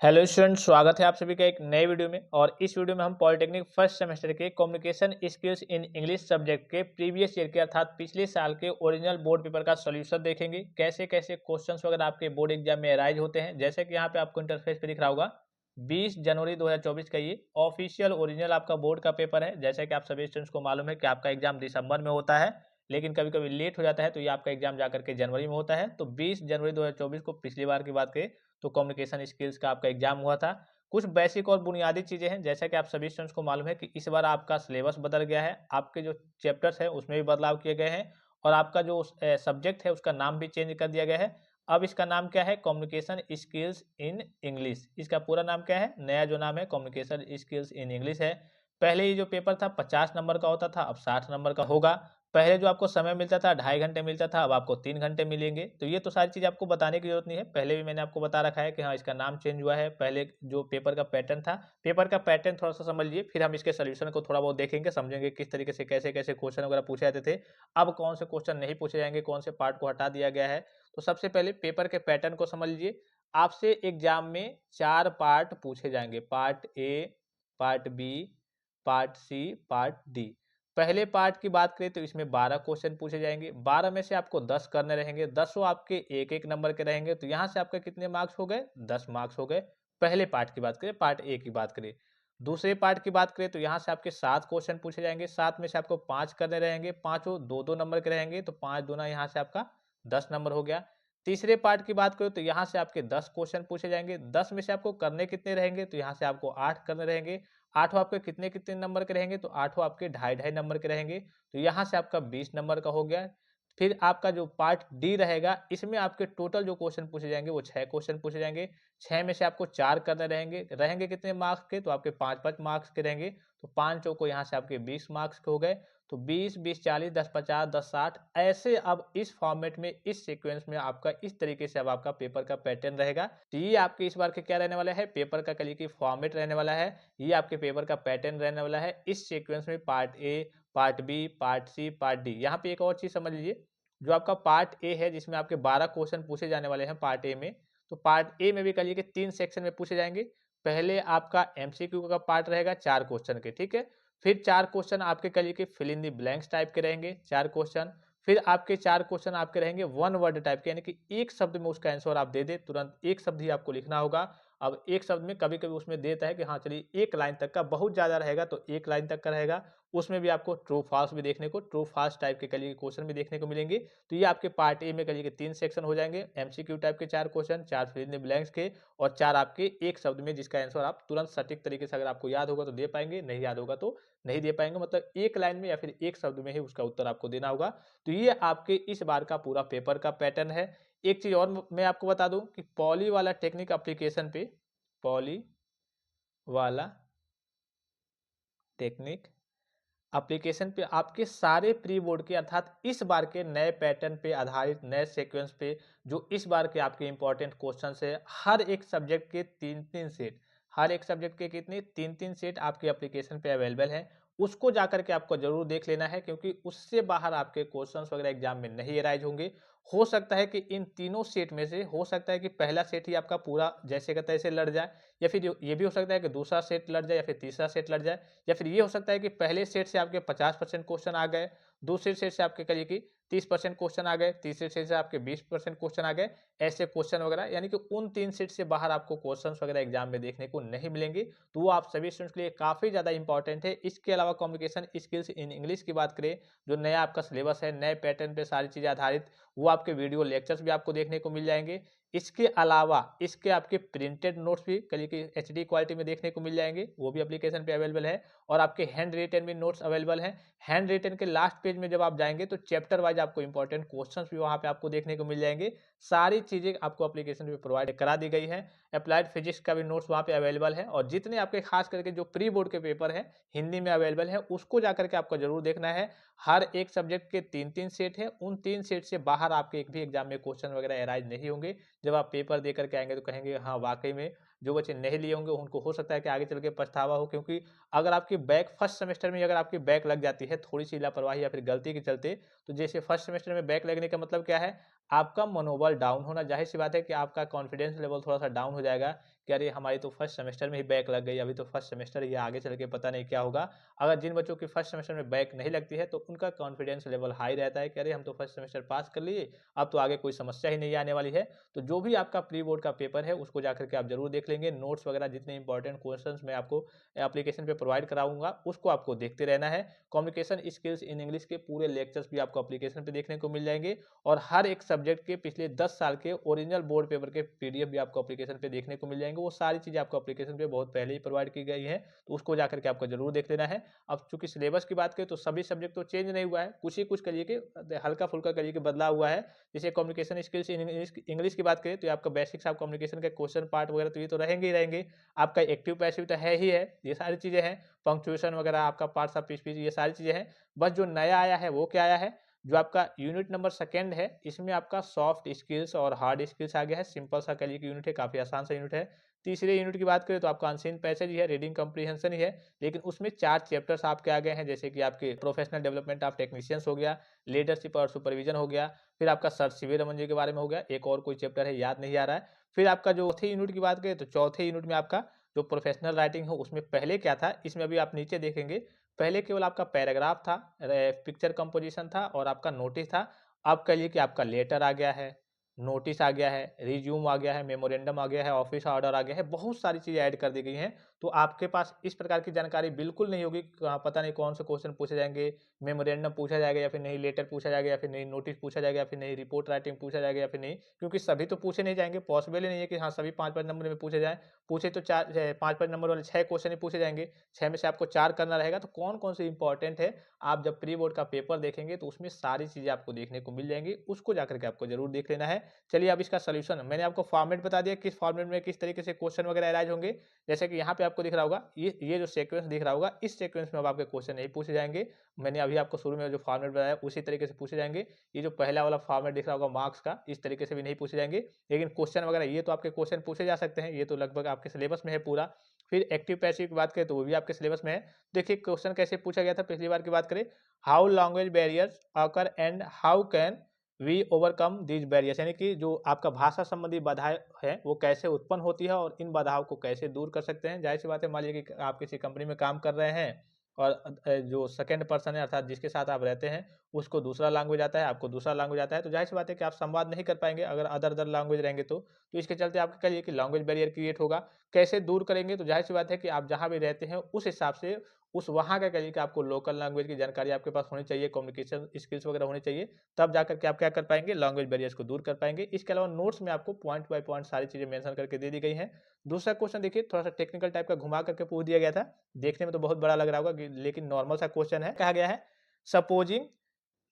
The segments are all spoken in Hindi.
हेलो स्टूडेंट, स्वागत है आप सभी का एक नए वीडियो में। और इस वीडियो में हम पॉलिटेक्निक फर्स्ट सेमेस्टर के communication skills in English subject के प्रीवियस ईयर के अर्थात पिछले साल के ओरिजिनल बोर्ड पेपर का सॉल्यूशन देखेंगे। कैसे कैसे क्वेश्चंस वगैरह आपके बोर्ड एग्जाम में अराइज होते हैं। जैसे कि यहाँ पे आपको इंटरफेस पे दिख रहा होगा 20 जनवरी 2024 का ये ऑफिशियल ओरिजिनल आपका बोर्ड का पेपर है। जैसे कि आप सभी स्टूडेंट्स को मालूम है कि आपका एग्जाम दिसंबर में होता है, लेकिन कभी कभी लेट हो जाता है, तो ये आपका एग्जाम जाकर के जनवरी में होता है। तो 20 जनवरी 2024 को पिछली बार की बात करें तो कम्युनिकेशन स्किल्स का आपका एग्जाम हुआ था। कुछ बेसिक और बुनियादी चीजें हैं, जैसा कि आप सभी स्टूडेंट्स को मालूम है कि इस बार आपका सिलेबस बदल गया है, आपके जो चैप्टर्स है उसमें भी बदलाव किए गए हैं, और आपका जो सब्जेक्ट है उसका नाम भी चेंज कर दिया गया है। अब इसका नाम क्या है? Communication skills in English. इसका पूरा नाम क्या है? नया जो नाम है कम्युनिकेशन स्किल्स इन इंग्लिश है। पहले ये जो पेपर था 50 नंबर का होता था, अब 60 नंबर का होगा। पहले जो आपको समय मिलता था 2.5 घंटे मिलता था, अब आपको 3 घंटे मिलेंगे। तो ये तो सारी चीज़ आपको बताने की जरूरत नहीं है, पहले भी मैंने आपको बता रखा है कि हाँ इसका नाम चेंज हुआ है। पहले जो पेपर का पैटर्न था, पेपर का पैटर्न थोड़ा सा समझ लीजिए, फिर हम इसके सोल्यूशन को थोड़ा बहुत देखेंगे, समझेंगे किस तरीके से कैसे कैसे क्वेश्चन वगैरह पूछे जाते थे, अब कौन से क्वेश्चन नहीं पूछे जाएंगे, कौन से पार्ट को हटा दिया गया है। तो सबसे पहले पेपर के पैटर्न को समझ लीजिए। आपसे एग्जाम में 4 पार्ट पूछे जाएंगे, part A, part B, part C, part D. पहले पार्ट की बात करें तो इसमें 12 क्वेश्चन पूछे जाएंगे, 12 में से आपको 10 करने रहेंगे, 10 आपके एक एक नंबर के रहेंगे। तो यहाँ से आपके कितने मार्क्स हो गए? 10 मार्क्स हो गए। पहले पार्ट की बात करें, पार्ट ए की बात करें। दूसरे पार्ट की बात करें तो यहाँ से आपके 7 क्वेश्चन पूछे जाएंगे, 7 में से आपको 5 करने रहेंगे, पांचों दो दो नंबर के रहेंगे, तो 5 दूना यहाँ से आपका 10 नंबर हो गया। तीसरे पार्ट की बात करें तो यहाँ से आपके 10 क्वेश्चन पूछे जाएंगे, 10 में से आपको करने कितने रहेंगे? तो यहाँ से आपको 8 करने रहेंगे। आठों आपके कितने कितने नंबर के रहेंगे? तो आठों आपके ढाई ढाई नंबर के रहेंगे। तो यहाँ से आपका 20 नंबर का हो गया। फिर आपका जो पार्ट डी रहेगा, इसमें आपके टोटल जो क्वेश्चन पूछे जाएंगे वो 6 क्वेश्चन पूछे जाएंगे, 6 में से आपको 4 करने रहेंगे, रहेंगे कितने मार्क्स के? तो आपके 5-5 मार्क्स के रहेंगे। तो 5 चौको यहाँ से आपके 20 मार्क्स के हो गए। तो 20 20 40 10 50 10 60 ऐसे अब इस फॉर्मेट में, इस सीक्वेंस में आपका इस तरीके से अब आपका पेपर का पैटर्न रहेगा। तो ये आपके इस बार के क्या रहने वाला है? पेपर का कल की फॉर्मेट रहने वाला है। ये आपके पेपर का पैटर्न रहने वाला है इस सीक्वेंस में, part A, part B, part C, part D. यहाँ पे एक और चीज समझ लीजिए, जो आपका पार्ट ए है जिसमें आपके 12 क्वेश्चन पूछे जाने वाले हैं पार्ट ए में, तो पार्ट ए में भी कल के 3 सेक्शन में पूछे जाएंगे। पहले आपका एमसीक्यू का पार्ट रहेगा 4 क्वेश्चन के, ठीक है। फिर 4 क्वेश्चन आपके कल के fill in the blanks type के रहेंगे, 4 क्वेश्चन। फिर आपके 4 क्वेश्चन आपके रहेंगे वन वर्ड टाइप के, यानी कि एक शब्द में उसका आंसर आप दे दे, तुरंत एक शब्द ही आपको लिखना होगा। अब एक शब्द में कभी कभी उसमें देता है कि हाँ चलिए एक लाइन तक का, बहुत ज्यादा रहेगा तो एक लाइन तक का रहेगा। उसमें भी आपको ट्रू फॉल्स भी देखने को, ट्रू फॉल्स टाइप के कलिए क्वेश्चन भी देखने को मिलेंगे। तो ये आपके पार्ट ए में कलिए के 3 सेक्शन हो जाएंगे, एमसीक्यू टाइप के 4 questions, 4 fill in the blanks के, और 4 आपके एक शब्द में जिसका आंसर आप तुरंत सटीक तरीके से, अगर आपको याद होगा तो दे पाएंगे, नहीं याद होगा तो नहीं दे पाएंगे, मतलब एक लाइन में या फिर एक शब्द में ही उसका उत्तर आपको देना होगा। तो ये आपके इस बार का पूरा पेपर का पैटर्न है। एक चीज और मैं आपको बता दूं कि पॉली वाला टेक्निक एप्लीकेशन पे, पॉली वाला टेक्निक एप्लीकेशन पे आपके सारे प्री बोर्ड के अर्थात इस बार के नए पैटर्न पे आधारित, नए सीक्वेंस पे, जो इस बार के आपके इंपॉर्टेंट क्वेश्चन है, हर एक सब्जेक्ट के 3-3 सेट, हर एक सब्जेक्ट के कितने? 3-3 सेट आपके एप्लीकेशन पे अवेलेबल है। उसको जाकर के आपको जरूर देख लेना है, क्योंकि उससे बाहर आपके क्वेश्चंस वगैरह एग्जाम में नहीं अराइज होंगे। हो सकता है कि इन तीनों सेट में से हो सकता है कि पहला सेट ही आपका पूरा जैसे का तैसे लड़ जाए, या फिर ये भी हो सकता है कि दूसरा सेट लड़ जाए, या फिर तीसरा सेट लड़ जाए, या फिर ये हो सकता है कि पहले सेट से आपके 50% क्वेश्चन आ गए, दूसरे सेट से आपके करिए कि 30% क्वेश्चन आ गए, तीसरे सेट से आपके 20% क्वेश्चन आ गए, ऐसे क्वेश्चन वगैरह, यानी कि उन 3 सेट से बाहर आपको क्वेश्चन वगैरह एग्जाम में देखने को नहीं मिलेंगे। तो वो आप सभी स्टूडेंट्स के लिए काफी ज्यादा इंपॉर्टेंट है। इसके अलावा कम्युनिकेशन स्किल्स इन इंग्लिश की बात करें, जो नया आपका सिलेबस है, नए पैटर्न पे सारी चीजें आधारित, वो आपके वीडियो लेक्चर्स भी आपको देखने को मिल जाएंगे। इसके अलावा इसके आपके प्रिंटेड नोट्स भी कल की एचडी क्वालिटी में देखने को मिल जाएंगे, वो भी एप्लीकेशन पे अवेलेबल है। और आपके हैंड रिटन भी नोट्स अवेलेबल हैं। हैंड रिटन के लास्ट पेज में जब आप जाएंगे तो चैप्टर वाइज आपको इंपॉर्टेंट क्वेश्चंस भी वहां पे आपको देखने को मिल जाएंगे। सारी चीजें आपको एप्लीकेशन पे प्रोवाइड करा दी गई है। अप्लाइड फिजिक्स का भी नोट्स वहां पे अवेलेबल है, और जितने आपके खास करके जो प्री बोर्ड के पेपर है हिंदी में अवेलेबल है, उसको जाकर के आपको जरूर देखना है। हर एक सब्जेक्ट के 3-3 सेट है, उन 3 सेट से बाहर आपके एक भी एग्जाम में क्वेश्चन वगैरह अराइज नहीं होंगे। जब आप पेपर दे करके आएंगे तो कहेंगे हाँ वाकई में जो बच्चे नहीं लिए होंगे उनको हो सकता है कि आगे चल के पछतावा हो, क्योंकि अगर आपकी बैक फर्स्ट सेमेस्टर में अगर आपकी बैक लग जाती है थोड़ी सी लापरवाही या फिर गलती के चलते, तो जैसे फर्स्ट सेमेस्टर में बैक लगने का मतलब क्या है? आपका मनोबल डाउन होना, जाहिर सी बात है कि आपका कॉन्फिडेंस लेवल थोड़ा सा डाउन हो जाएगा कि अरे हमारी तो फर्स्ट सेमेस्टर में ही बैक लग गई, अभी तो फर्स्ट सेमेस्टर ही है, आगे चल के पता नहीं क्या होगा। अगर जिन बच्चों की फर्स्ट सेमेस्टर में बैक नहीं लगती है तो उनका कॉन्फिडेंस लेवल हाई रहता है कि अरे हम तो फर्स्ट सेमेस्टर पास कर लिए, अब तो आगे कोई समस्या ही नहीं आने वाली है। तो जो भी आपका प्री बोर्ड का पेपर है उसको जाकर के आप जरूर देख लेंगे। नोट्स वगैरह जितने इंपॉर्टेंट क्वेश्चंस मैं आपको एप्लीकेशन पे प्रोवाइड कराऊंगा उसको आपको देखते रहना है। कम्युनिकेशन स्किल्स इन इंग्लिश के पूरे लेक्चर्स भी आपको एप्लीकेशन पे देखने को मिल जाएंगे और हर एक सब्जेक्ट के पिछले 10 साल के ओरिजिनल बोर्ड पेपर के पीडीएफ भी आपको एप्लीकेशन पे देखने को मिल जाएंगे। वो सारी चीजें आपको एप्लीकेशन पे बहुत पहले ही प्रोवाइड की गई है, तो उसको जाकर के आपको जरूर देख लेना है। अब चूंकि सिलेबस की बात करें तो सभी सब्जेक्ट तो चेंज नहीं हुआ है, कुछ ही कुछ करिए कि हल्का फुल्का करिए कि बदला हुआ है। जैसे कम्युनिकेशन स्किल्स इन इंग्लिश की बात करें तो आपका बेसिक्स ऑफ कम्युनिकेशन के क्वेश्चन पार्ट वगैरह तो ये तो रहेंगे ही रहेंगे। आपका एक्टिव पैसिव तो है ही है, ये सारी चीजें हैं। पंक्चुएशन वगैरह आपका पार्ट्स ऑफ स्पीच ये सारी चीजें हैं। बस जो नया आया है वो क्या आया है, जो आपका यूनिट नंबर सेकंड है इसमें आपका सॉफ्ट स्किल्स और हार्ड स्किल्स आ गया है। सिंपल सा कह लीजिए यूनिट है, काफी आसान सा यूनिट है। तीसरे यूनिट की बात करें तो आपका अनसीन पैसेज ही है, रीडिंग कम्प्रीहेंशन ही है, लेकिन उसमें 4 चैप्टर्स आपके आ गए हैं। जैसे कि आपके प्रोफेशनल डेवलपमेंट ऑफ टेक्नीशियंस हो गया, लीडरशिप और सुपरविजन हो गया, फिर आपका सर सीवी रमन जी के बारे में हो गया, एक और कोई चैप्टर है याद नहीं आ रहा है। फिर आपका जो चौथे यूनिट की बात करें तो चौथे यूनिट में आपका जो प्रोफेशनल राइटिंग हो उसमें पहले क्या था, इसमें अभी आप नीचे देखेंगे पहले केवल आपका पैराग्राफ था, पिक्चर कंपोजिशन था और आपका नोटिस था। अब कहिए कि आपका लेटर आ गया है, नोटिस आ गया है, रिज्यूम आ गया है, मेमोरेंडम आ गया है, ऑफिस ऑर्डर आ गया है, बहुत सारी चीजें ऐड कर दी गई हैं। तो आपके पास इस प्रकार की जानकारी बिल्कुल नहीं होगी, पता नहीं कौन से क्वेश्चन पूछे जाएंगे, मेमोरेंडम पूछा जाएगा या फिर नहीं, लेटर पूछा जाएगा या फिर नहीं, नोटिस पूछा जाएगा या फिर नहीं, रिपोर्ट राइटिंग पूछा जाएगा या फिर नहीं, क्योंकि सभी तो पूछे नहीं जाएंगे, पॉसिबल ही नहीं है कि हाँ सभी 5-5 नंबर में पूछे जाए। पूछे तो 5-5 नंबर वाले 6 क्वेश्चन ही पूछे जाएंगे, 6 में से आपको 4 करना रहेगा। तो कौन कौन से इंपॉर्टेंट है, आप जब प्री बोर्ड का पेपर देखेंगे तो उसमें सारी चीजें आपको देखने को मिल जाएंगी, उसको जाकर के आपको जरूर देख लेना है। चलिए अब इसका सोल्यूशन मैंने आपको फॉर्मेट बता दिया, किस फॉर्मेट में किस तरीके से क्वेश्चन वगैरह अराइज होंगे। जैसे कि यहाँ पे आपको दिख रहा होगा, ये जो सीक्वेंस दिख रहा होगा, इस सीक्वेंस में अब आपके क्वेश्चन नहीं पूछे जाएंगे। मैंने अभी आपको शुरू में जो फॉर्मेट बताया उसी तरीके से पूछे जाएंगे। ये जो पहला वाला फॉर्मेट दिख रहा होगा मार्क्स का, इस तरीके से भी नहीं पूछे जाएंगे, लेकिन क्वेश्चन वगैरह ये तो आपके क्वेश्चन पूछे जा सकते हैं, ये तो लगभग आपके सिलेबस में है पूरा। फिर एक्टिव पैसिव की बात करें तो वो भी आपके सिलेबस में है। देखिए क्वेश्चन कैसे पूछा गया था पिछली बार की बात करें, how language barriers occur and how can we overcome these barriers, यानी कि जो आपका भाषा संबंधी बाधाएं हैं वो कैसे उत्पन्न होती है और इन बाधाओं को कैसे दूर कर सकते हैं। जाहिर सी बात है, मान लीजिए कि आप किसी कंपनी में काम कर रहे हैं और जो सेकंड पर्सन है अर्थात जिसके साथ आप रहते हैं उसको दूसरा लैंग्वेज आता है, आपको दूसरा लैंग्वेज आता है, तो जाहिर सी बात है कि आप संवाद नहीं कर पाएंगे अगर अदर अदर लैंग्वेज रहेंगे तो इसके चलते आपके कहिए कि लैंग्वेज बैरियर क्रिएट होगा। कैसे दूर करेंगे, तो जाहिर सी बात है कि आप जहाँ भी रहते हैं उस हिसाब से उस वहाँ का कहिए कि आपको लोकल लैंग्वेज की जानकारी आपके पास होनी चाहिए, कम्युनिकेशन स्किल्स वगैरह होनी चाहिए, तब जाकर के आप क्या कर पाएंगे, लैंग्वेज बैरियर्स को दूर कर पाएंगे। इसके अलावा नोट्स में आपको पॉइंट बाय पॉइंट सारी चीजें मेंशन करके दे दी गई हैं। दूसरा क्वेश्चन देखिए थोड़ा सा टेक्निकल टाइप का घुमा करके पूछ दिया गया था, देखने में तो बहुत बड़ा लग रहा होगा लेकिन नॉर्मल सा क्वेश्चन है। कहा गया है supposing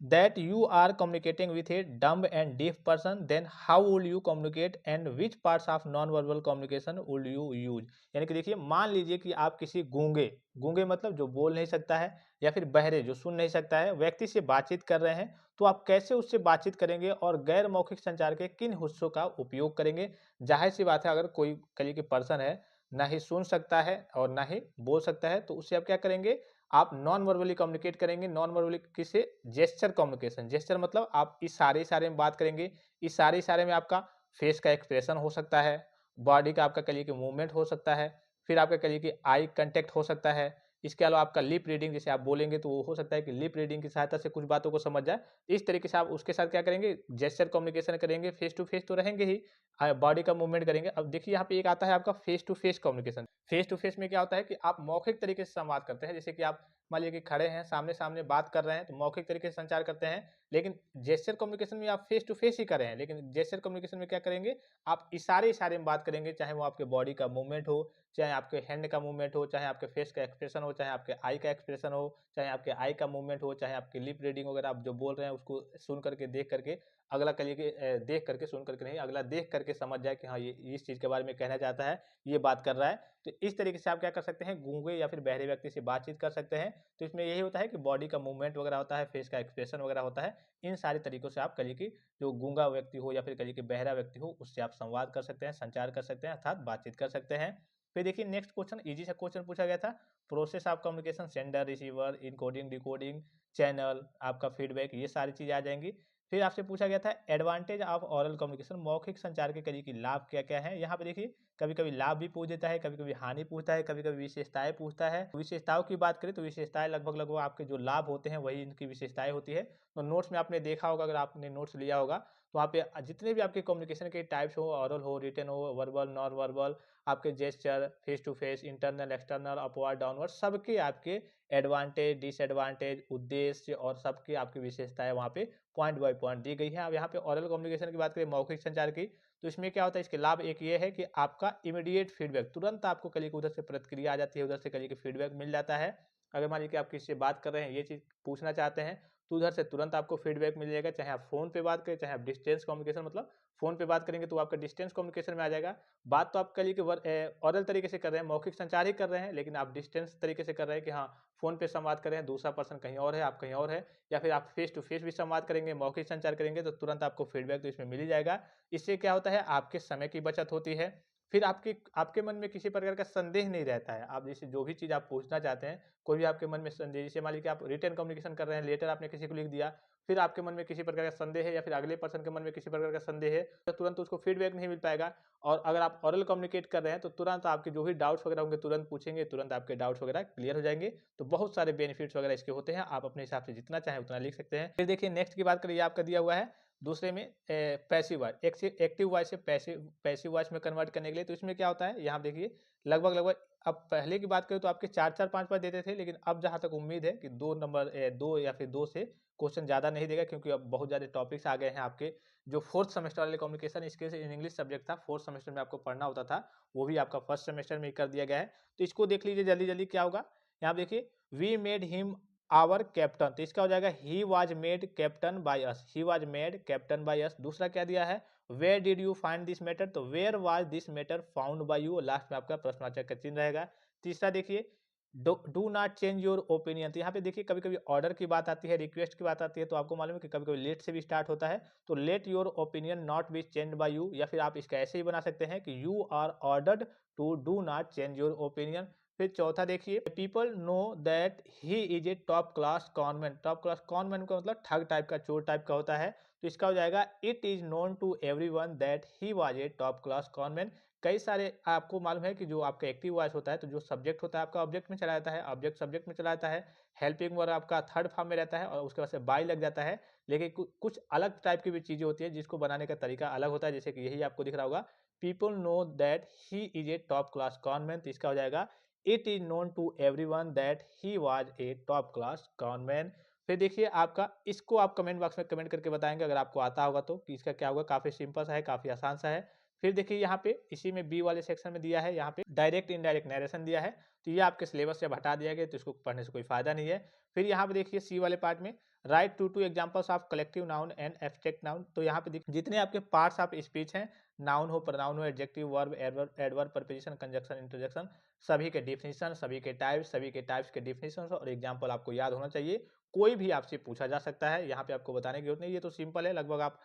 that you are communicating with a dumb and deaf person, then how would you communicate and which parts of non-verbal communication would you use। यानी कि देखिए मान लीजिए कि आप किसी गूंगे, गूंगे मतलब जो बोल नहीं सकता है, या फिर बहरे जो सुन नहीं सकता है व्यक्ति से बातचीत कर रहे हैं, तो आप कैसे उससे बातचीत करेंगे और गैर मौखिक संचार के किन हिस्सों का उपयोग करेंगे। जाहिर सी बात है अगर कोई कहिए कि पर्सन है ना ही सुन सकता है और ना ही बोल सकता है, तो उससे आप क्या करेंगे, आप नॉन वर्बली कम्युनिकेट करेंगे। नॉन वर्बली किसे, जेस्चर कम्युनिकेशन, जेस्चर मतलब आप इशारे में बात करेंगे। इशारे में आपका फेस का एक्सप्रेशन हो सकता है, बॉडी का आपका कहिए कि मूवमेंट हो सकता है, फिर आपका कहिए कि आई कांटेक्ट हो सकता है। इसके अलावा आपका लिप रीडिंग, जैसे आप बोलेंगे तो वो हो सकता है कि लिप रीडिंग की सहायता से कुछ बातों को समझ जाए। इस तरीके से आप उसके साथ क्या करेंगे, जेस्चर कम्युनिकेशन करेंगे। फेस टू फेस तो रहेंगे ही, बॉडी का मूवमेंट करेंगे। अब देखिए यहाँ पे एक आता है आपका face to face communication. Face to face में क्या होता है कि आप मौखिक तरीके से संवाद करते हैं, जैसे कि आप मान लीजिए कि खड़े हैं सामने सामने बात कर रहे हैं तो मौखिक तरीके से संचार करते हैं। लेकिन जेस्चर कम्युनिकेशन में आप फेस टू फेस ही कर रहे हैं, लेकिन जेस्चर कम्युनिकेशन में क्या करेंगे, आप इशारे में बात करेंगे, चाहे वो आपके बॉडी का मूवमेंट हो, चाहे आपके हैंड का मूवमेंट हो, चाहे आपके फेस का एक्सप्रेशन हो, चाहे आपके आई का एक्सप्रेशन हो, चाहे आपके आई का मूवमेंट हो, चाहे आपकी लिप रीडिंग वगैरह, आप जो बोल रहे हैं उसको सुन करके देख करके अगला कहिए कि देख करके, सुन करके नहीं, अगला देख करके समझ जाए कि हाँ ये इस चीज के बारे में कहना चाहता है, ये बात कर रहा है। तो इस तरीके से आप क्या कर सकते हैं, गूंगे या फिर बहरे व्यक्ति से बातचीत कर सकते हैं। तो इसमें यही होता है कि बॉडी का मूवमेंट वगैरह होता है, फेस का एक्सप्रेशन वगैरह होता है। इन सारे तरीकों से आप कहिए कि जो गूंगा व्यक्ति हो या फिर कहिए कि बहरा व्यक्ति हो उससे आप संवाद कर सकते हैं, संचार कर सकते हैं, अर्थात बातचीत कर सकते हैं। फिर देखिए नेक्स्ट क्वेश्चन, इजी सा क्वेश्चन पूछा गया था, process of communication, sender receiver, encoding decoding, channel, आपका फीडबैक, ये सारी चीजें आ जाएंगी। फिर आपसे पूछा गया था एडवांटेज ऑफ ओरल कम्युनिकेशन, मौखिक संचार के करिए कि लाभ क्या क्या है। यहाँ पे देखिए कभी कभी लाभ भी पूछ देता है, कभी कभी हानि पूछता है, कभी कभी विशेषताएं पूछता है। विशेषताओं की बात करें तो विशेषताएं लगभग लगभग आपके जो लाभ होते हैं वही इनकी विशेषताएं होती है। तो नोट्स में आपने देखा होगा, अगर आपने नोट्स लिया होगा तो वहाँ पे जितने भी आपके कम्युनिकेशन के टाइप्स हो, ऑरल हो, रिटन हो, वर्बल, नॉन वर्बल, आपके gesture, face to face, internal, external, upward, downward, सबके आपके एडवांटेज, डिसएडवांटेज, उद्देश्य और सबकी आपकी विशेषताएं वहाँ पे पॉइंट बाय पॉइंट दी गई है। अब यहाँ पे ओरल कम्युनिकेशन की बात करें, मौखिक संचार की, तो इसमें क्या होता है, इसके लाभ एक ये है कि आपका इमीडिएट फीडबैक, तुरंत आपको कलिए उधर से प्रतिक्रिया आ जाती है, उधर से कलिए की फीडबैक मिल जाता है। अगर मान लीजिए कि आप किसी से बात कर रहे हैं, ये चीज़ पूछना चाहते हैं, तो उधर से तुरंत आपको फीडबैक मिल जाएगा। चाहे आप फ़ोन पे बात करें, चाहे आप डिस्टेंस कम्युनिकेशन, मतलब फ़ोन पे बात करेंगे तो आपका डिस्टेंस कम्युनिकेशन में आ जाएगा। बात तो आप करिए कि ओरल तरीके से कर रहे हैं, मौखिक संचार ही कर रहे हैं, लेकिन आप डिस्टेंस तरीके से कर रहे हैं कि हाँ, फ़ोन पे संवाद कर रहे हैं, दूसरा पर्सन कहीं और है, आप कहीं और है, या फिर आप फेस टू फेस भी संवाद करेंगे, मौखिक संचार करेंगे, तो तुरंत आपको फीडबैक तो इसमें मिल ही जाएगा। इससे क्या होता है, आपके समय की बचत होती है। फिर आपके आपके मन में किसी प्रकार का संदेह नहीं रहता है। आप जैसे जो भी चीज़ आप पूछना चाहते हैं, कोई भी आपके मन में संदेह, जैसे मान लीजिए कि आप रिटन कम्युनिकेशन कर रहे हैं, लेटर आपने किसी को लिख दिया, फिर आपके मन में किसी प्रकार का संदेह है या फिर अगले पर्सन के मन में किसी प्रकार का संदेह है, तो तुरंत उसको फीडबैक नहीं मिल पाएगा। और अगर आप ओरल कम्युनिकेट कर रहे हैं तो तुरंत आपके जो भी डाउट्स वगैरह होंगे तुरंत पूछेंगे, तुरंत आपके डाउट्स वगैरह क्लियर हो जाएंगे। तो बहुत सारे बेनिफिट्स वगैरह इसके होते हैं, आप अपने हिसाब से जितना चाहें उतना लिख सकते हैं। फिर देखिए नेक्स्ट की बात करिए, आपका दिया हुआ है दूसरे में पैसिव वॉइस, एक से एक्टिव वॉइस से पैसिव पैसिव वॉइस में कन्वर्ट करने के लिए। तो इसमें क्या होता है, यहाँ देखिए लगभग लगभग, अब पहले की बात करें तो आपके 4-4 5-5 देते थे, लेकिन अब जहाँ तक उम्मीद है कि 2 या फिर 2 से क्वेश्चन ज़्यादा नहीं देगा, क्योंकि अब बहुत ज़्यादा टॉपिक्स आ गए हैं आपके। जो फोर्थ सेमेस्टर वाले communication skills in English subject था, फोर्थ सेमेस्टर में आपको पढ़ना होता था, वो भी आपका फर्स्ट सेमेस्टर में ही कर दिया गया है। तो इसको देख लीजिए जल्दी जल्दी क्या होगा। यहाँ देखिए, we made him our captain, तो इसका हो जाएगा he was made captain by us, he was made captain by us. दूसरा क्या दिया है, where did you find this matter, तो where was this matter found by you, last में आपका प्रश्नवाचक का चिन्ह रहेगा। तीसरा देखिए, do not change your opinion, तो यहाँ पे देखिए कभी कभी ऑर्डर की बात आती है, रिक्वेस्ट की बात आती है, तो आपको मालूम है कि कभी कभी लेट से भी स्टार्ट होता है, तो let your opinion not be change bye you, या फिर आप इसका ऐसे ही बना सकते हैं कि you are ordered to do not change your opinion. फिर चौथा देखिए, people know that he is a top class conman, top class conman का मतलब ठग टाइप का, चोर टाइप का होता है, तो इसका हो जाएगा it is known to everyone that he was a top class conman. कई सारे आपको मालूम है कि जो आपका एक्टिव वॉइस होता है, तो जो सब्जेक्ट होता है आपका ऑब्जेक्ट में चला जाता है, ऑब्जेक्ट सब्जेक्ट में चला जाता है, हेल्पिंग वर्ब आपका थर्ड फॉर्म में रहता है और उसके बाद से बाय लग जाता है। लेकिन कुछ अलग टाइप की भी चीजें होती है जिसको बनाने का तरीका अलग होता है, जैसे कि यही आपको दिख रहा होगा, people know that he is a top class conman, तो इसका हो जाएगा it is known to everyone that he was a top class conman. फिर देखिए आपका, इसको आप कमेंट बॉक्स में कमेंट करके बताएंगे अगर आपको आता होगा तो, कि इसका क्या होगा। काफी सिंपल सा है, काफी आसान सा है। फिर देखिए यहाँ पे इसी में बी वाले सेक्शन में दिया है, यहाँ पे डायरेक्ट इनडायरेक्ट नरेशन दिया है, तो ये आपके सिलेबस से हटा दिया गया, तो इसको पढ़ने से कोई फायदा नहीं है। फिर यहाँ पे देखिए सी वाले पार्ट में, right to examples of collective noun and abstract noun, तो यहाँ पे देखिए जितने आपके पार्ट्स ऑफ स्पीच हैं, नाउन हो, प्रोनाउन हो, adjective, verb, adverb, preposition, conjunction, interjection, सभी के डिफिनीशन, सभी के टाइप्स के डिफिनीशन और एग्जाम्पल आपको याद होना चाहिए। कोई भी आपसे पूछा जा सकता है, यहाँ पे आपको बताने की जरूरत नहीं, ये तो सिंपल है, लगभग आप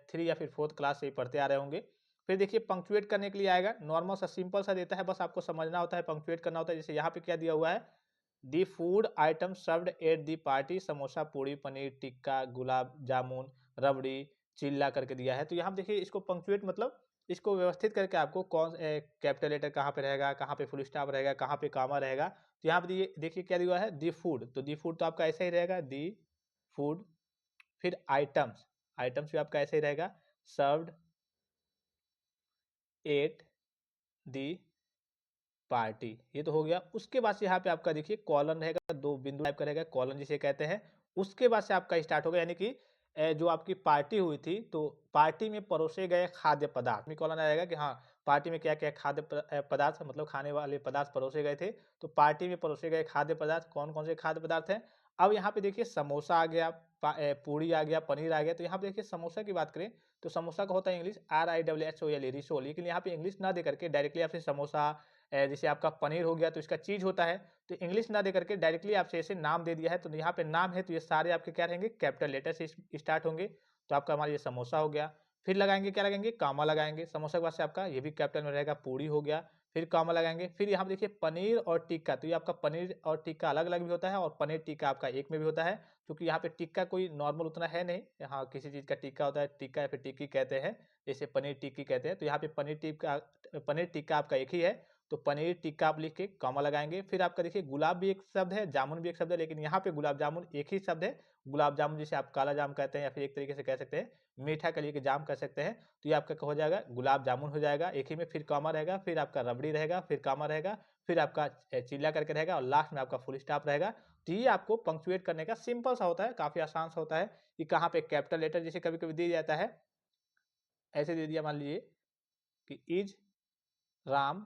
3 या फिर 4th क्लास से ही पढ़ते आ रहे होंगे। फिर देखिए पंक्चुएट करने के लिए आएगा, नॉर्मल सा सिंपल सा देता है, बस आपको समझना होता है, पंक्चुएट करना होता है। जैसे यहाँ पे क्या दिया हुआ है, the food item served at the party, samosa, puri, paneer tikka, gulab jamun, rabri, chilla करके दिया है। तो यहाँ देखिए इसको पंक्चुएट मतलब इसको व्यवस्थित करके आपको कौन कैपिटल लेटर कहाँ पे रहेगा, कहाँ पे फुल स्टॉप रहेगा, कहाँ पे कामा रहेगा। तो यहाँ पे देखिए क्या दिया है, दी फूड, तो दी फूड तो आपका ऐसा ही रहेगा, दी फूड। फिर आइटम्स, आइटम्स भी आपका ऐसे ही रहेगा, सर्व्ड एट दी पार्टी, ये तो हो गया। उसके बाद से यहाँ पे आपका देखिए कॉलन रहेगा, 2 बिंदु टाइप का रहेगा, कॉलन जिसे कहते हैं। उसके बाद से आपका स्टार्ट होगा, यानी कि जो आपकी पार्टी हुई थी, तो पार्टी में परोसे गए खाद्य पदार्थ में कॉलन आएगा कि हाँ, पार्टी में क्या क्या खाद्य पदार्थ, मतलब खाने वाले पदार्थ परोसे गए थे। तो पार्टी में परोसे गए खाद्य पदार्थ कौन कौन से खाद्य पदार्थ हैं। अब यहाँ पे देखिए समोसा आ गया, पूड़ी आ गया, पनीर आ गया। तो यहाँ पे देखिए समोसा की बात करें तो समोसा का होता है इंग्लिश RISSOL, रिसोल, लेकिन यहाँ पे इंग्लिश ना दे करके डायरेक्टली आपसे समोसा, जैसे आपका पनीर हो गया तो इसका चीज होता है, तो इंग्लिश ना दे करके डायरेक्टली आपसे ऐसे नाम दे दिया है। तो यहाँ पे नाम है तो ये सारे आपके क्या रहेंगे, कैपिटल लेटर से स्टार्ट होंगे। तो आपका हमारा ये समोसा हो गया। फिर लगाएंगे क्या, लगाएंगे कामा लगाएंगे, समोसा के बाद से आपका ये भी कैपिटल में रहेगा, पूड़ी हो गया। फिर कॉमा लगाएंगे। फिर यहाँ पे देखिए पनीर और टिक्का, तो ये आपका पनीर और टिक्का अलग अलग भी होता है और पनीर टिक्का आपका एक में भी होता है, क्योंकि यहाँ पे टिक्का कोई नॉर्मल उतना है नहीं, यहाँ किसी चीज़ का टिक्का होता है, टिक्का या फिर टिक्की कहते हैं, जैसे पनीर टिक्की कहते हैं। तो यहाँ पे पनीर टिक्का आपका एक ही है, तो पनीर टिक्का आप लिख के कॉमा लगाएंगे। फिर आपका देखिए गुलाब भी एक शब्द है, जामुन भी एक शब्द है, लेकिन यहाँ पे गुलाब जामुन एक ही शब्द है। गुलाब जामुन जिसे आप काला जाम कहते हैं या फिर एक तरीके से कह सकते हैं मीठा कली के जाम कह सकते हैं, तो ये आपका हो जाएगा गुलाब जामुन हो जाएगा एक ही में। फिर कॉमा रहेगा, फिर आपका रबड़ी रहेगा, फिर कॉमा रहेगा, फिर आपका चिल्ला करके रहेगा और लास्ट में आपका फुल स्टॉप रहेगा। तो ये आपको पंक्चुएट करने का सिंपल सा होता है, काफी आसान सा होता है कि कहाँ पे कैपिटल लेटर जैसे कभी कभी दिया जाता है, ऐसे दे दिया मान लीजिए कि is Ram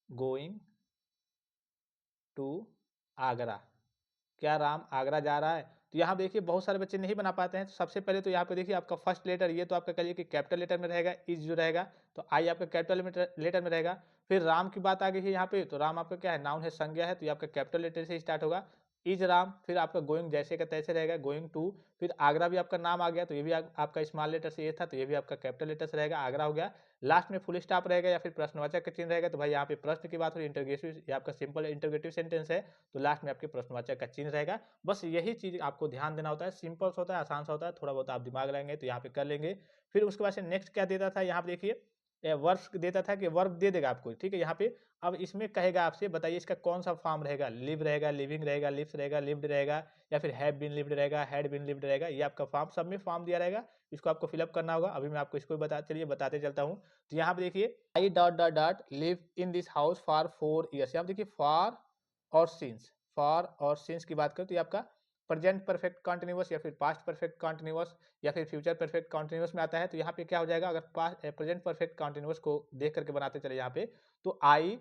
going to Agra, क्या राम आगरा जा रहा है। तो यहाँ देखिए बहुत सारे बच्चे नहीं बना पाते हैं, तो सबसे पहले तो यहाँ पे देखिए आपका फर्स्ट लेटर ये तो आपका कहिए कि कैपिटल लेटर में रहेगा, इज जो रहेगा, तो आई आपका कैपिटल लेटर में रहेगा। फिर राम की बात आ गई है यहाँ पे, तो राम आपका क्या है, नाउन है, संज्ञा है, तो ये आपका कैपिटल लेटर से स्टार्ट होगा, इज राम। फिर आपका गोइंग जैसे का तैसे रहेगा, गोइंग टू। फिर आगरा भी आपका नाम आ गया, तो ये भी आपका स्मॉल लेटर से ये था, तो ये भी आपका कैपिटल लेटर से रहेगा, आगरा हो गया। लास्ट में फुल स्टॉप रहेगा या फिर प्रश्नवाचक का चिन्ह रहेगा, तो भाई यहाँ पे प्रश्न की बात हो रही, इंटरोगेटिव, ये आपका सिंपल इंटरोगेटिव सेंटेंस है, तो लास्ट में आपके प्रश्नवाचक का चिन्ह रहेगा। बस यही चीज आपको ध्यान देना होता है, सिंपल सा होता है, आसान सा होता है, थोड़ा बहुत आप दिमाग लगाएंगे तो यहाँ पे कर लेंगे। फिर उसके बाद से नेक्स्ट क्या देता था, यहाँ पे देखिए वर्ब देता था कि वर्ब दे देगा आपको, ठीक है। यहाँ पे अब इसमें कहेगा आपसे, बताइए इसका कौन सा फॉर्म रहेगा, लिव रहेगा, लिविंग रहेगा, लिव्स रहेगा, लिव्ड रहेगा, या फिर हैव बीन लिव्ड रहेगा, हैड बीन लिव्ड रहेगा। ये आपका फॉर्म, सब में फॉर्म दिया रहेगा, इसको आपको फिलअप करना होगा। अभी मैं आपको इसको चलिए बताते चलता हूँ। तो यहाँ पे देखिए I dot dot dot live in this house for 4 years. यहाँ पे देखिए फॉर और सिंस, फॉर और सिंस की बात करें तो ये आपका प्रेजेंट परफेक्ट कॉन्टिन्यूअस या फिर पास्ट परफेक्ट कॉन्टिन्यूअस या फिर फ्यूचर परफेक्ट कॉन्टिन्यूअस में आता है। तो यहाँ पे क्या हो जाएगा, अगर पास्ट प्रेजेंट परफेक्ट कॉन्टिन्यूअस को देख करके बनाते चले यहाँ पे, तो आई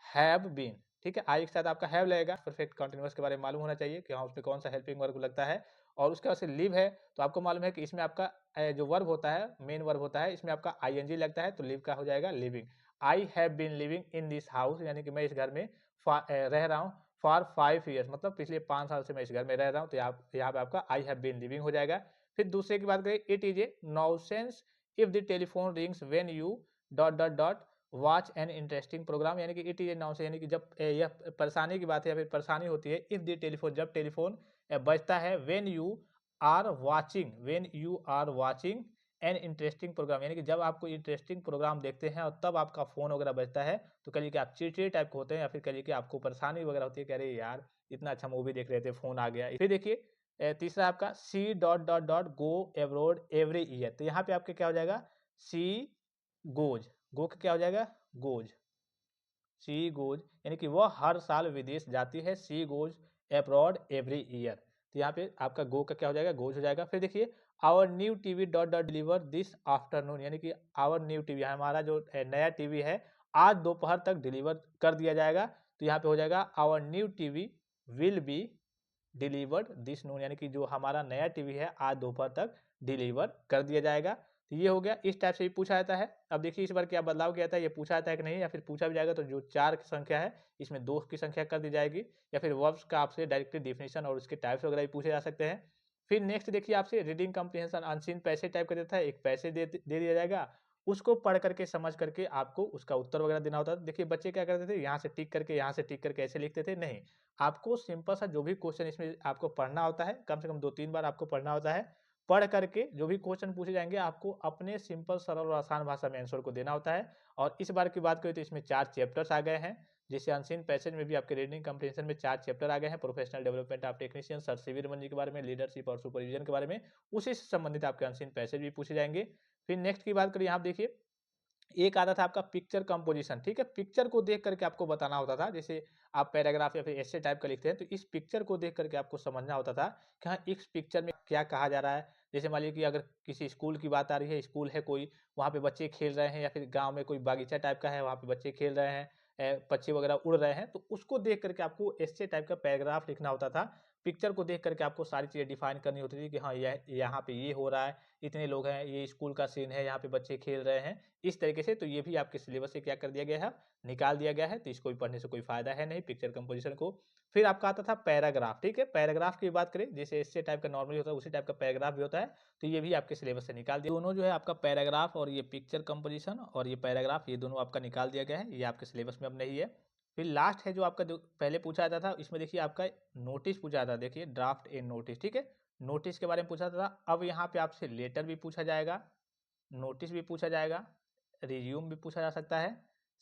हैव बीन, ठीक है, आई के साथ आपका हैव लगेगा। परफेक्ट कॉन्टिन्यूअस के बारे में मालूम होना चाहिए कि हाँ उसमें कौन सा हेल्पिंग वर्ब लगता है। और उसके बाद से लिव है, तो आपको मालूम है कि इसमें आपका जो वर्ब होता है, मेन वर्ब होता है, इसमें आपका आईएनजी लगता है, तो लिव का हो जाएगा living. I have been living in this house, यानी कि मैं इस घर में रह रहा हूँ फॉर 5 ईयर्स, मतलब पिछले 5 साल से मैं इस घर में रह रहा हूँ, तो यहाँ पे आपका आई हैव बीन लिविंग हो जाएगा। फिर दूसरे की बात करें, it is a nonsense if the telephone rings when you dot dot dot watch an interesting programme, यानी कि इट इज ए नॉनसेंस, यानी कि जब यह परेशानी की बात है या फिर परेशानी होती है, इफ द टेलीफोन, जब टेलीफोन बजता है, when you are watching an interesting programme, यानी कि जब आपको इंटरेस्टिंग प्रोग्राम देखते हैं और तब आपका फोन वगैरह बजता है, तो कहिए कि आप चिड़चिड़े टाइप के होते हैं, या फिर कहिए कि आपको परेशानी वगैरह होती है कि अरे यार इतना अच्छा मूवी देख रहे थे, फोन आ गया। फिर देखिए तीसरा आपका C dot dot dot go abroad every year, तो यहाँ पे आपके क्या हो जाएगा, सी गोज, गो का क्या हो जाएगा, गोज, सी गोज, यानी कि वह हर साल विदेश जाती है, she goes abroad every year, तो यहाँ पे आपका गो का क्या हो जाएगा, गोज हो जाएगा। फिर देखिए our new TV dot dot deliver this afternoon, यानी कि आवर न्यू टीवी, हमारा जो नया टीवी है आज दोपहर तक डिलीवर कर दिया जाएगा, तो यहाँ पे हो जाएगा our new TV will be delivered this noon, यानी कि जो हमारा नया टीवी है आज दोपहर तक डिलीवर कर दिया जाएगा। तो ये हो गया, इस टाइप से भी पूछा जाता है। अब देखिए इस बार क्या बदलाव किया था, ये पूछा जाता है कि नहीं, या फिर पूछा भी जाएगा तो जो 4 की संख्या है इसमें 2 की संख्या कर दी जाएगी, या फिर वर्ब्स का आपसे डायरेक्टली डेफिनेशन और उसके टाइप्स वगैरह भी पूछे जा सकते हैं। फिर नेक्स्ट देखिए आपसे रीडिंग कम्प्रीहेंशन अनसीन पैसे टाइप का देता है, एक पैसे दे दिया जाएगा, उसको पढ़ करके समझ करके आपको उसका उत्तर वगैरह देना होता है। देखिए बच्चे क्या करते थे, यहाँ से टिक करके यहाँ से टिक करके ऐसे लिखते थे, नहीं, आपको सिंपल सा जो भी क्वेश्चन इसमें आपको पढ़ना होता है, कम से कम 2-3 बार आपको पढ़ना होता है, पढ़ करके जो भी क्वेश्चन पूछे जाएंगे आपको अपने सिंपल सरल और आसान भाषा में आंसर को देना होता है। और इस बार की बात करें तो इसमें 4 चैप्टर्स आ गए हैं, जैसे अनसीन पैसेज में भी आपके रीडिंग कम्प्रीहेंशन में 4 चैप्टर आ गए हैं, professional development of technician, sir CV Raman ji के बारे में, लीडरशिप और सुपरविजन के बारे में, उसी से संबंधित आपके अनसीन पैसेज भी पूछे जाएंगे। फिर नेक्स्ट की बात करें, यहाँ देखिए एक आता था आपका पिक्चर कंपोजिशन, ठीक है, पिक्चर को देख करके आपको बताना होता था, जैसे आप पैराग्राफ या फिर ऐसे टाइप का लिखते हैं तो इस पिक्चर को देख करके आपको समझना होता था कि हाँ इस पिक्चर में क्या कहा जा रहा है। जैसे मान लीजिए कि अगर किसी स्कूल की बात आ रही है, स्कूल है कोई, वहाँ पे बच्चे खेल रहे हैं, या फिर गाँव में कोई बागीचा टाइप का है, वहाँ पे बच्चे खेल रहे हैं, पक्षी वगैरह उड़ रहे हैं, तो उसको देख करके आपको ऐसे टाइप का पैराग्राफ लिखना होता था। पिक्चर को देख करके आपको सारी चीज़ें डिफाइन करनी होती थी कि हाँ, यह यहाँ पे ये हो रहा है, इतने लोग हैं, ये स्कूल का सीन है, यहाँ पे बच्चे खेल रहे हैं, इस तरीके से। तो ये भी आपके सिलेबस से क्या कर दिया गया है, निकाल दिया गया है, तो इसको भी पढ़ने से कोई फ़ायदा है नहीं, पिक्चर कंपोज़िशन को। फिर आपका आता था पैराग्राफ, ठीक है? पैराग्राफ की बात करें, जैसे एस्से टाइप का नॉर्मली होता है, उसी टाइप का पैराग्राफ भी होता है, तो ये भी आपके सिलेबस से निकाल दिया। दोनों जो है आपका पैराग्राफ और ये पिक्चर कंपोज़िशन और ये पैराग्राफ, ये दोनों आपका निकाल दिया गया है, ये आपके सिलेबस में अब नहीं है। फिर लास्ट है जो आपका, जो पहले पूछा जाता था, इसमें देखिए आपका नोटिस पूछा जाता था, देखिए ड्राफ्ट एंड नोटिस, ठीक है? नोटिस के बारे में पूछा जाता था, अब यहाँ पे आपसे लेटर भी पूछा जाएगा, नोटिस भी पूछा जाएगा, रिज्यूम भी पूछा जा सकता है,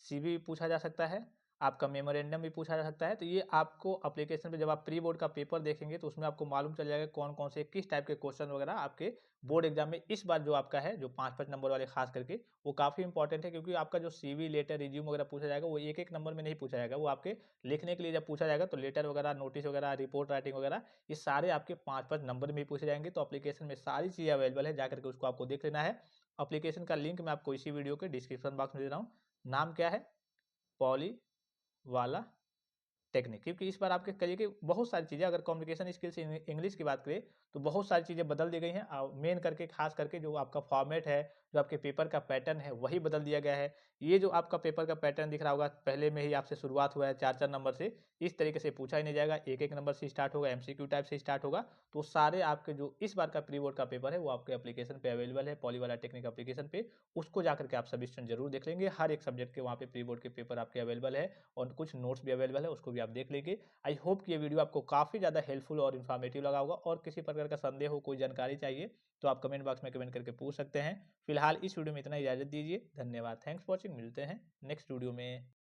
सीवी भी पूछा जा सकता है, आपका मेमोरेंडम भी पूछा जा सकता है। तो ये आपको एप्लीकेशन पे जब आप प्री बोर्ड का पेपर देखेंगे तो उसमें आपको मालूम चल जाएगा कौन-कौन से किस टाइप के क्वेश्चन वगैरह आपके बोर्ड एग्जाम में इस बार जो आपका है, जो 5-5 नंबर वाले खास करके, वो काफ़ी इंपॉर्टेंट है, क्योंकि आपका जो सीवी, लेटर, रिज्यूम वगैरह पूछा जाएगा वो एक-एक नंबर में नहीं पूछा जाएगा, वो आपके लिखने के लिए जब पूछा जाएगा तो लेटर वगैरह, नोटिस वगैरह, रिपोर्ट राइटिंग वगैरह, ये सारे आपके 5-5 नंबर में ही पूछे जाएँगे। तो एप्लीकेशन में सारी चीज़ें अवेलेबल है, जाकर के उसको आपको देख लेना है। एप्लीकेशन का लिंक मैं आपको इसी वीडियो के डिस्क्रिप्शन बॉक्स में दे रहा हूँ। नाम क्या है? पॉली वाला टेक्निक। क्योंकि इस बार आपके करिए कि बहुत सारी चीज़ें, अगर कम्युनिकेशन स्किल्स इंग्लिश की बात करें तो बहुत सारी चीज़ें बदल दी गई हैं। मेन करके खास करके जो आपका फॉर्मेट है, जो आपके पेपर का पैटर्न है, वही बदल दिया गया है। ये जो आपका पेपर का पैटर्न दिख रहा होगा, पहले में ही आपसे शुरुआत हुआ है 4-4 नंबर से, इस तरीके से पूछा ही नहीं जाएगा, एक-एक नंबर से स्टार्ट होगा, एमसीक्यू टाइप से स्टार्ट होगा। तो सारे आपके जो इस बार का प्री बोर्ड का पेपर है वो आपके एप्लीकेशन पे अवेलेबल है, पॉली वाला टेक्निक एप्लीकेशन पे। उसको जाकर के आप सभी स्टूडेंट जरूर देख लेंगे। हर एक सब्जेक्ट के वहाँ पे प्री बोर्ड के पेपर आपके अवेलेबल है और कुछ नोट्स भी अवेलेबल है, उसको भी आप देख लेंगे। आई होप कि ये वीडियो आपको काफ़ी ज़्यादा हेल्पफुल और इन्फॉर्मेटिव लगा होगा, और किसी प्रकार का संदेह हो, कोई जानकारी चाहिए, तो आप कमेंट बॉक्स में कमेंट करके पूछ सकते हैं। फिलहाल इस वीडियो में इतना, इजाज़त दीजिए। धन्यवाद, थैंक्स फॉर वॉचिंग। मिलते हैं नेक्स्ट वीडियो में।